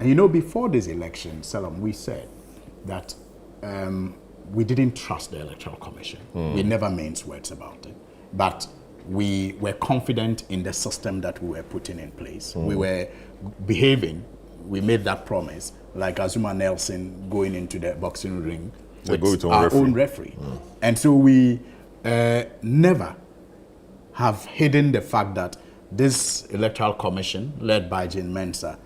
And you know, before this election, Salam, we said that we didn't trust the Electoral Commission. We never minced words about it. But we were confident in the system that we were putting in place. We were behaving, we made that promise, like Azuma Nelson going into the boxing ring with our own referee. And so we never have hidden the fact that this Electoral Commission, led by Jane Mensa,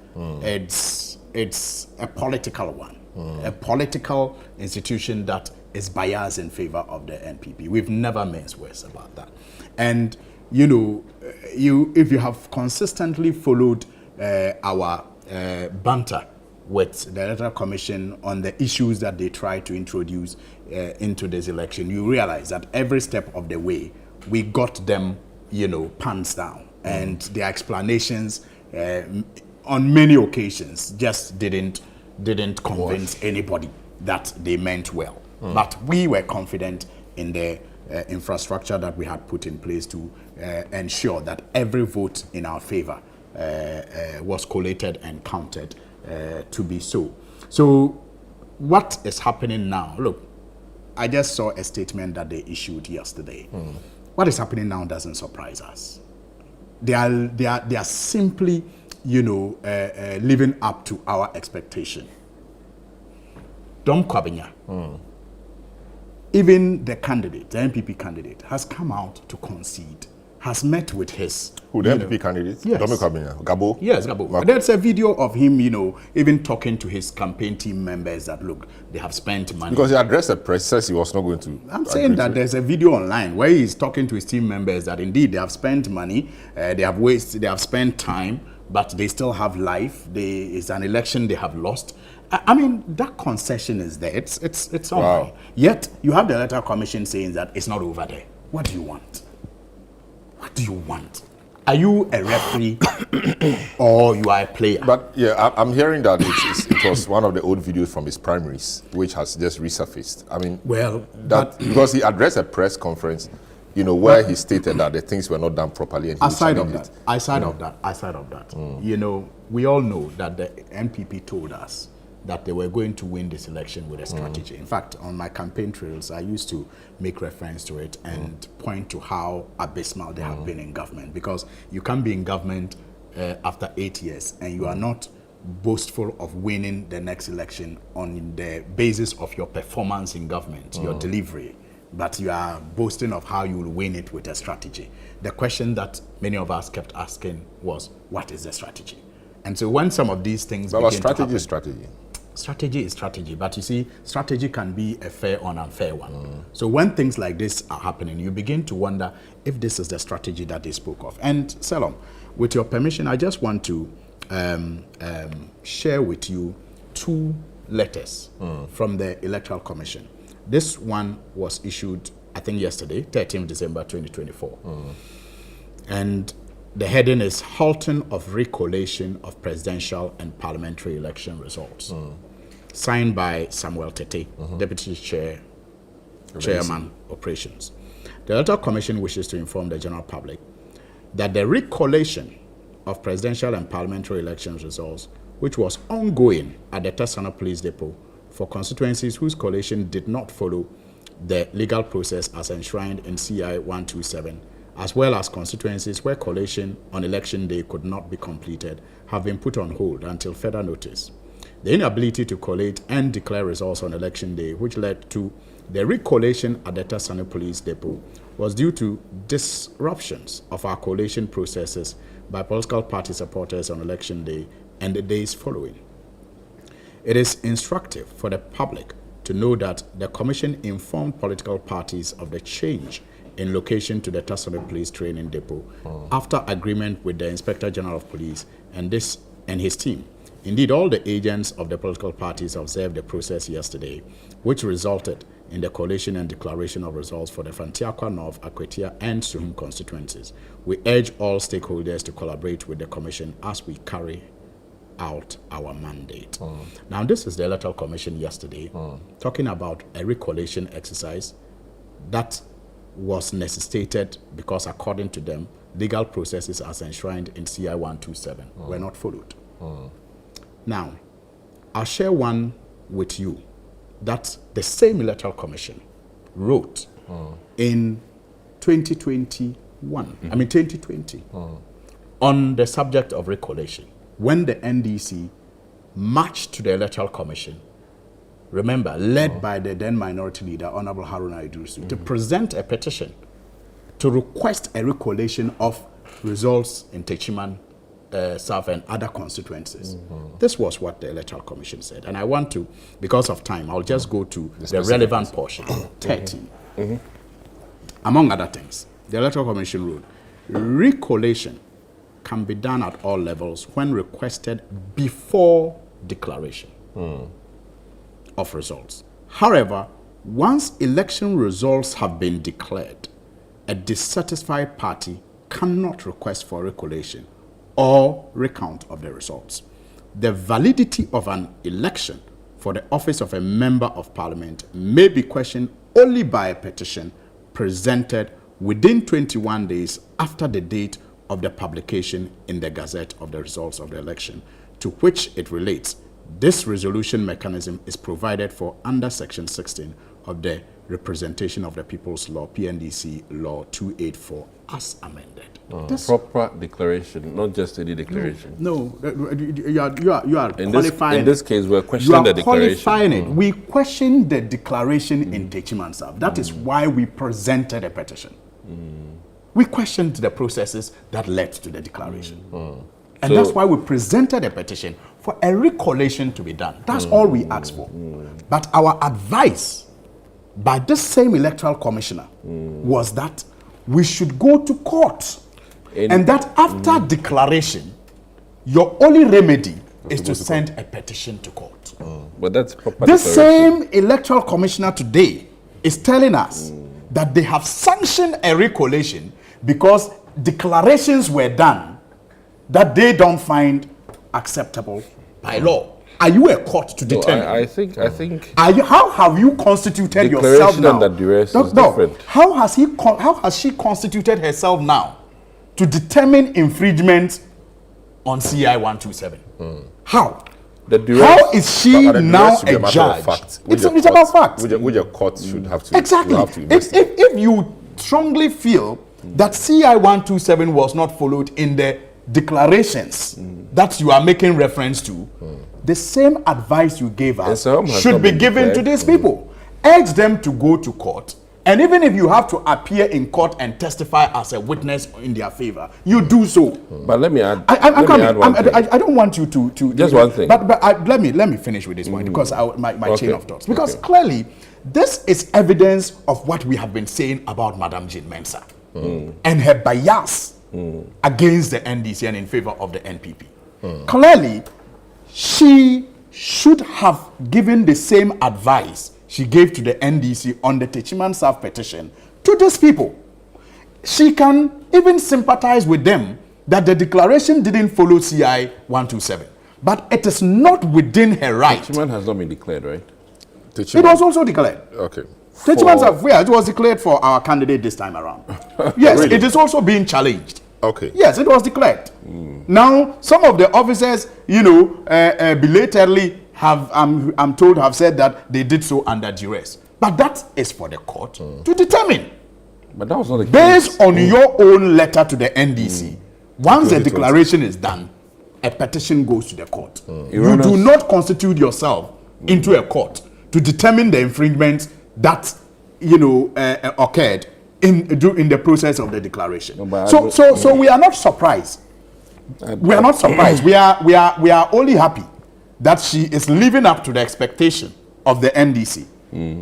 it's a political one, a political institution that is biased in favor of the NPP. We've never minced words about that. And you know, if you have consistently followed our banter with the Electoral Commission on the issues that they try to introduce into this election, you realize that every step of the way, we got them, you know, pants down. And their explanations on many occasions just didn't convince anybody that they meant well. But we were confident in the infrastructure that we had put in place to ensure that every vote in our favor was collated and counted to be so. So what is happening now? Look, I just saw a statement that they issued yesterday. What is happening now doesn't surprise us. They are simply, you know, living up to our expectation. Dom Kwabenya, even the candidate, the NPP candidate, has come out to concede, has met with his... Who, the NPP candidate? Yes. Dom Kwabenya, Gabo? Yes, Gabo. There's a video of him, you know, even talking to his campaign team members that, look, they have spent money. Because he addressed the press, says he was not going to... I'm saying that there's a video online where he's talking to his team members that indeed they have spent money, they have spent time, but they still have life. It's an election they have lost. I mean, that concession is there. It's all right. Yet, you have the Electoral Commission saying that it's not over there. What do you want? What do you want? Are you a referee or you are a player? But yeah, I'm hearing that it was one of the old videos from his primaries, which has just resurfaced. I mean, well, because he addressed a press conference, you know, where he stated that the things were not done properly. And aside of that, you know, we all know that the NPP told us that they were going to win this election with a strategy. In fact, on my campaign trails, I used to make reference to it and point to how abysmal they have been in government. Because you can't be in government after 8 years and you are not boastful of winning the next election on the basis of your performance in government, your delivery, but you are boasting of how you will win it with a strategy. The question that many of us kept asking was, what is the strategy? And so when some of these things begin to happen, strategy is strategy, but you see, strategy can be a fair or unfair one. So when things like this are happening, you begin to wonder if this is the strategy that they spoke of. And Salom, with your permission, I just want to share with you two letters from the Electoral Commission. This one was issued, I think, yesterday, 13th December 2024. And the heading is Halting of Recollation of Presidential and Parliamentary Election Results. Signed by Samuel Tete, Deputy Chairman, Operations. The Electoral Commission wishes to inform the general public that the recollation of presidential and parliamentary election results, which was ongoing at the Tesano Police Depot for constituencies whose collation did not follow the legal process as enshrined in CI 127, as well as constituencies where collation on election day could not be completed, have been put on hold until further notice. The inability to collate and declare results on election day, which led to the recollation at the Tesano Police Depot, was due to disruptions of our collation processes by political party supporters on election day and the days following. It is instructive for the public to know that the Commission informed political parties of the change in location to the Tesano Police Training Depot after agreement with the Inspector General of Police and his team. Indeed, all the agents of the political parties observed the process yesterday, which resulted in the collation and declaration of results for the Fantiakwa North, Akwetia, and Suhum constituencies. We urge all stakeholders to collaborate with the Commission as we carry out our mandate. Now, this is the Electoral Commission yesterday talking about a recollation exercise that was necessitated because, according to them, legal processes as enshrined in CI 127 were not followed. Now, I'll share one with you that the same Electoral Commission wrote in 2020, on the subject of recollation. When the NDC marched to the Electoral Commission, remember, led by the then minority leader, Honorable Haruna Idrisu, to present a petition to request a recollation of results in Techiman, South and other constituencies. This was what the Electoral Commission said. And I want to, because of time, I'll just go to the relevant portion, 13. Among other things, the Electoral Commission ruled, recollation can be done at all levels when requested before declaration of results. However, once election results have been declared, a dissatisfied party cannot request for recollation or recount of the results. The validity of an election for the office of a member of parliament may be questioned only by a petition presented within 21 days after the date of the publication in the Gazette of the results of the election to which it relates. This resolution mechanism is provided for under Section 16 of the Representation of the People's Law, PNDC Law 284, as amended. Proper declaration, not just any declaration. No, you are qualifying. In this case, we're questioning the declaration. Qualifying it. We questioned the declaration in Techiman South. That is why we presented a petition. We questioned the processes that led to the declaration. And so, that's why we presented a petition for a recollation to be done. That's all we asked for. But our advice by this same electoral commissioner was that we should go to court. And that after declaration, your only remedy is to send a petition to court. But that's proper this same electoral commissioner today is telling us that they have sanctioned a recollation because declarations were done that they don't find acceptable by law. Are you a court to determine? I think. How have you constituted yourself now? Under duress is different. How has she constituted herself now to determine infringement on CI 127? How? How is she now a judge? It's about fact. Which a court should have to. Exactly. If you strongly feel that CI 127 was not followed in the declarations that you are making reference to, the same advice you gave us should be given to these people. Urge them to go to court. And even if you have to appear in court and testify as a witness in their favor, you do so. But let me add. I don't want you to just one thing. But let me finish with this point because my chain of thoughts. Because clearly, this is evidence of what we have been saying about Madam Jean Mensa and her bias against the NDC and in favor of the NPP. Clearly, she should have given the same advice she gave to the NDC on the Techiman South petition to these people. She can even sympathize with them that the declaration didn't follow CI 127. But it is not within her right. Techiman has not been declared, right? It was also declared. Okay. Techiman South, it was declared for our candidate this time around. Yes, really? It is also being challenged. Okay. Yes, it was declared. Now, some of the officers, belatedly have, I'm told, have said that they did so under duress. But that is for the court to determine. But that was not the based case. On your own letter to the NDC, once the declaration is done, a petition goes to the court. You do not constitute yourself into a court to determine the infringement that occurred in the process of the declaration. No, so we are not surprised. We are not surprised. We are only happy that she is living up to the expectation of the NDC.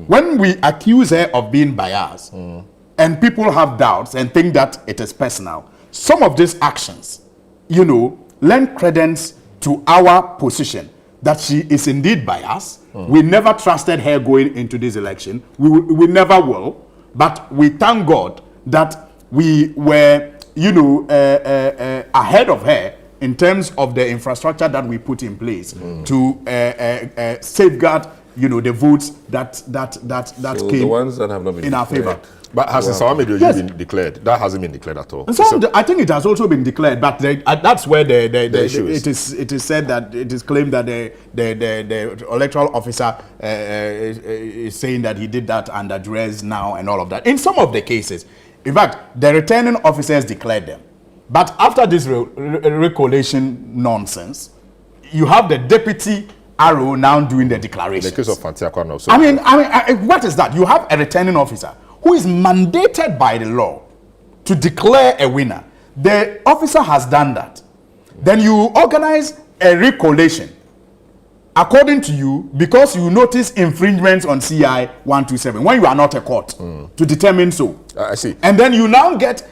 When we accuse her of being biased, and people have doubts and think that it is personal, some of these actions, lend credence to our position that she is indeed biased. We never trusted her going into this election. We never will. But we thank God that we were, ahead of her in terms of the infrastructure that we put in place to safeguard the votes that So came the ones that have not been in our favor. declared. But has the Sawamedioji Yes. been declared? That hasn't been declared at all. And so I think it has also been declared, but that's where the issue is. it is said that it is claimed that the electoral officer is saying that he did that under duress now and all of that. In some of the cases, in fact, the returning officers declared them. But after this recollation nonsense, you have the deputy RO now doing the declaration. In the case of Fantiakwa now. So I mean, what is that? You have a returning officer who is mandated by the law to declare a winner. The officer has done that. Then you organize a recollation, according to you, because you notice infringements on CI 127 when you are not a court to determine so. I see. And then you now get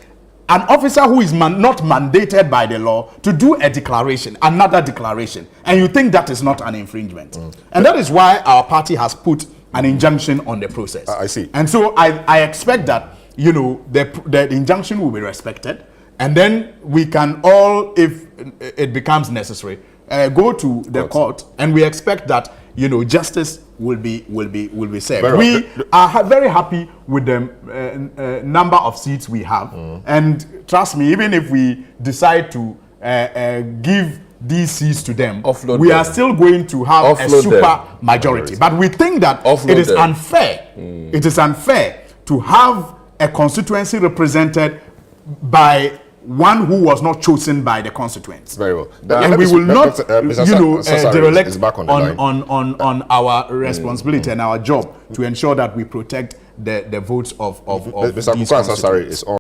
an officer who is not mandated by the law to do a declaration, another declaration, and you think that is not an infringement. And that is why our party has put an injunction on the process. I see. And so I expect that, the injunction will be respected, and then we can all, if it becomes necessary, go to the court, and we expect that, justice will be served. We are very happy with the number of seats we have, and trust me, even if we decide to give these seats to them, we are still going to have a super majority. But we think that it is unfair. It is unfair to have a constituency represented by one who was not chosen by the constituents. Very well. And we will not, derelict on our responsibility and our job to ensure that we protect the votes of Mr. these Kuka Asasari is on.